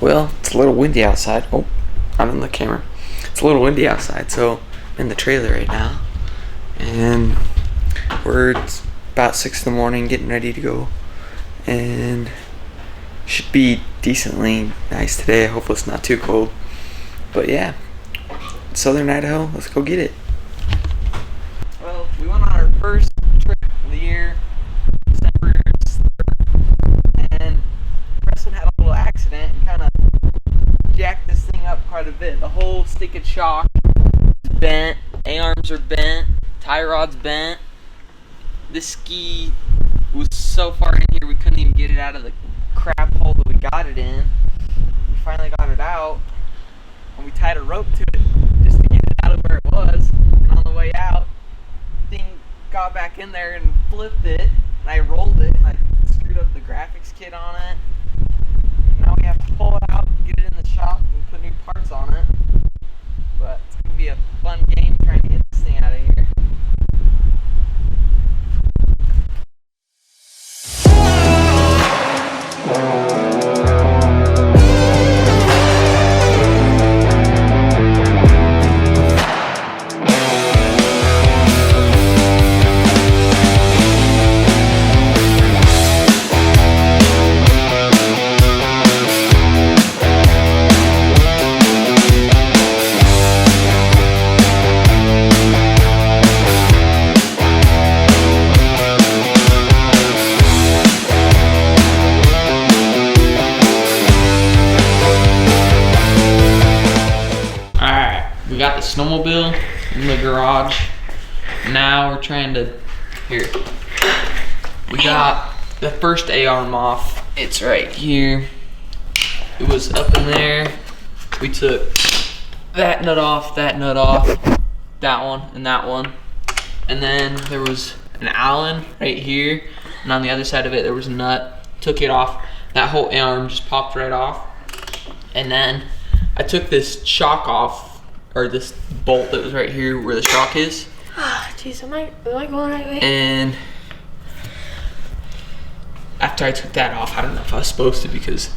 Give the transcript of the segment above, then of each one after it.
Well, it's a little windy outside. Oh, I'm in the camera. It's a little windy outside, so I'm in the trailer right now. And we're about 6 in the morning getting ready to go. And should be decently nice today. I hope it's not too cold. But yeah, Southern Idaho, let's go get it. Well, we went on our first trip of the year, December 3rd, and Preston had a little accident and kind of jacked this thing up quite a bit. The whole stick and shock is bent, A-arms are bent, tie rod's bent. This ski was so far in here we couldn't even get it out of the crap hole that we got it in. We finally got it out, and we tied a rope to it just to get it out of where it was. And on the way out, the thing got back in there and flipped it, and I rolled it, and I screwed up the graphics kit on it. And now we have to pull it out, get it in the shop, and put new parts on it. But it's going to be a fun game trying to get this thing out of here. We got the snowmobile in the garage. Now we're trying to, here. We got the first A-arm off. It's right here. It was up in there. We took that nut off, that one, and that one. And then there was an Allen right here. And on the other side of it, there was a nut. Took it off. That whole A-arm just popped right off. And then I took this shock off, or this bolt that was right here where the shock is. Ah, jeez, am I going the right way? And after I took that off, I don't know if I was supposed to because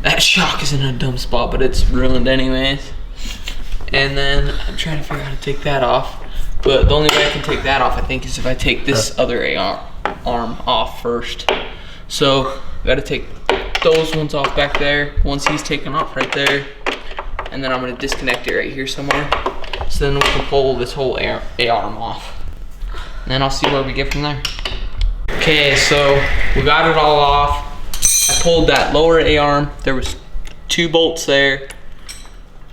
that shock is in a dumb spot, but it's ruined anyways. And then I'm trying to figure out how to take that off. But the only way I can take that off, I think, is if I take this other arm off first. So I gotta take those ones off back there. Once he's taken off right there. And then I'm gonna disconnect it right here somewhere. So then we can pull this whole A-arm off. And then I'll see where we get from there. Okay, so we got it all off. I pulled that lower A-arm. There was 2 bolts there.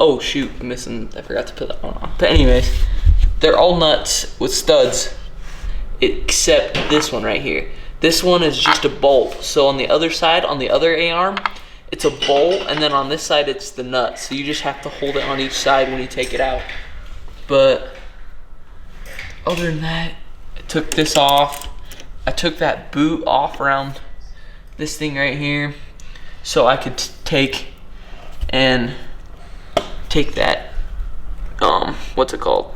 Oh shoot, I forgot to put that one on. But anyways, they're all nuts with studs, except this one right here. This one is just a bolt. So on the other side, on the other A-arm, it's a bolt, and then on this side it's the nut. So you just have to hold it on each side when you take it out. But other than that, I took this off. I took that boot off around this thing right here, so I could take that, what's it called?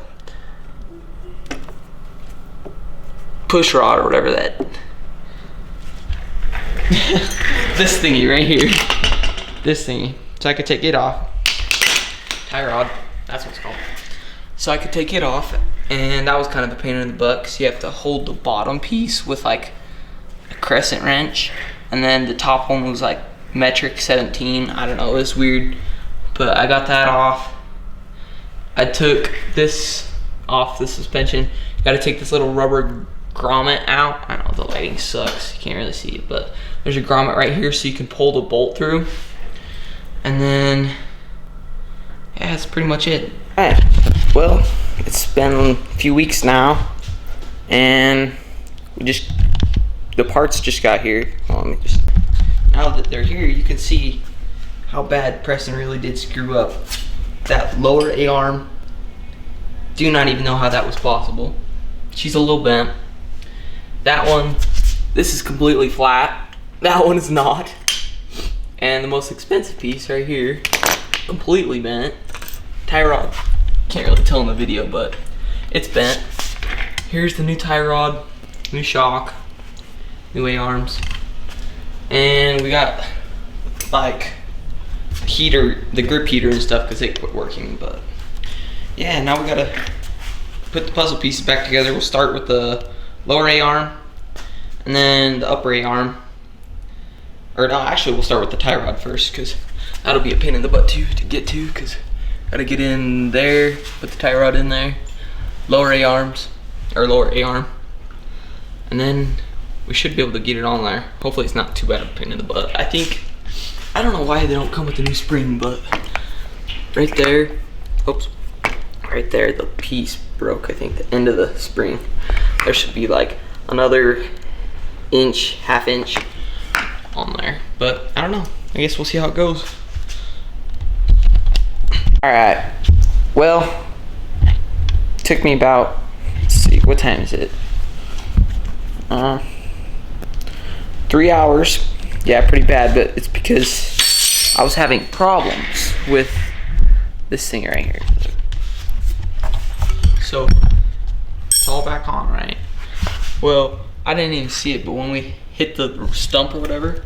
Push rod or whatever that. This thingy right here. This thingy, so I could take it off. Tie rod, that's what it's called. So I could take it off, and that was kind of a pain in the butt because you have to hold the bottom piece with like a crescent wrench, and then the top one was like metric 17. I don't know, it was weird, but I got that off. I took this off the suspension. You got to take this little rubber grommet out. I know the lighting sucks, you can't really see it, but there's a grommet right here so you can pull the bolt through. And then, yeah, that's pretty much it. Alright, well, it's been a few weeks now, and the parts just got here. Well, now that they're here, you can see how bad Preston really did screw up. That lower A-arm, do not even know how that was possible. She's a little bent. That one, this is completely flat. That one is not. And the most expensive piece right here, completely bent. Tie rod, can't really tell in the video, but it's bent. Here's the new tie rod, new shock, new A-arms. And we got like a heater, the grip heater and stuff, because they quit working. But yeah, now we gotta put the puzzle pieces back together. We'll start with the lower A arm and then the upper A arm. Or no, actually we'll start with the tie rod first, because that'll be a pain in the butt too to get to, because gotta get in there, put the tie rod in there, lower A arms, or lower A arm, and then we should be able to get it on there. Hopefully it's not too bad of a pain in the butt. I don't know why they don't come with a new spring, but right there, oops, right there the piece broke, I think, the end of the spring. There should be like another inch, half inch on there, but I don't know. I guess we'll see how it goes. All right, well, took me about, let's see, what time is it? 3 hours. Yeah, pretty bad, but it's because I was having problems with this thing right here. So it's all back on, right? Well, I didn't even see it, but when we hit the stump or whatever,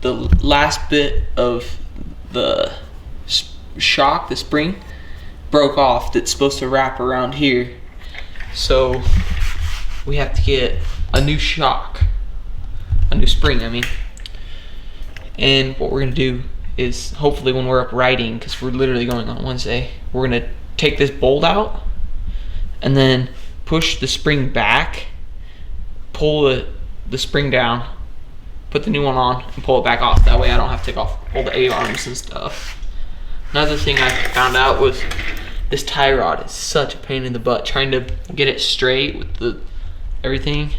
the last bit of the shock, the spring, broke off. That's supposed to wrap around here. So we have to get a new shock, a new spring, I mean. And what we're gonna do is, hopefully when we're up riding, because we're literally going on Wednesday, we're gonna take this bolt out and then push the spring back, pull the spring down, put the new one on, and pull it back off. That way I don't have to take off all the A-arms and stuff. Another thing I found out was this tie rod is such a pain in the butt. Trying to get it straight with the everything,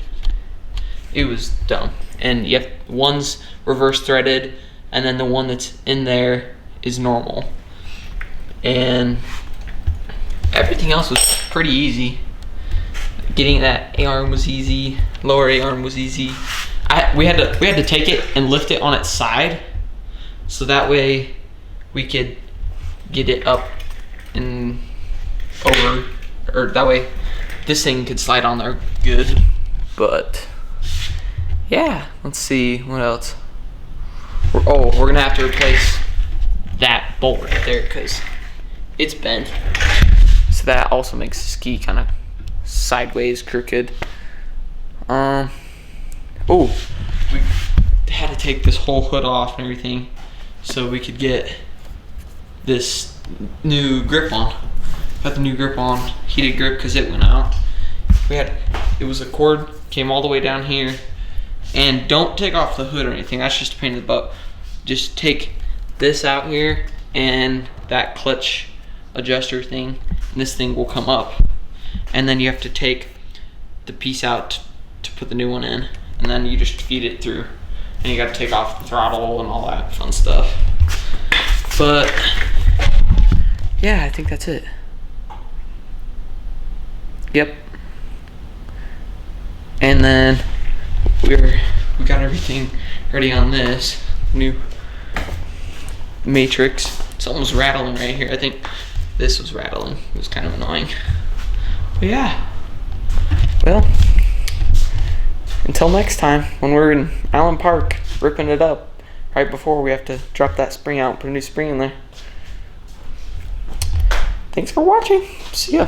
it was dumb. And you have, one's reverse threaded, and then the one that's in there is normal. And everything else was pretty easy. Getting that A-arm was easy, lower A-arm was easy. We had to take it and lift it on its side, so that way we could get it up and over, or that way this thing could slide on there good. But yeah, let's see what else. We're gonna have to replace that bolt right there because it's bent. So that also makes the ski kind of sideways, crooked. Oh, we had to take this whole hood off and everything so we could get this new grip on. Got the new grip on, heated grip, because it went out. It was a cord, came all the way down here. And don't take off the hood or anything, that's just a pain in the butt. Just take this out here and that clutch adjuster thing, and this thing will come up. And then you have to take the piece out to put the new one in, and then you just feed it through. And you gotta take off the throttle and all that fun stuff. But yeah, I think that's it. Yep. And then we got everything ready on this new matrix. Something was rattling right here. I think this was rattling. It was kind of annoying. But yeah. Well, until next time, when we're in Allen Park ripping it up, right before we have to drop that spring out and put a new spring in there. Thanks for watching. See ya.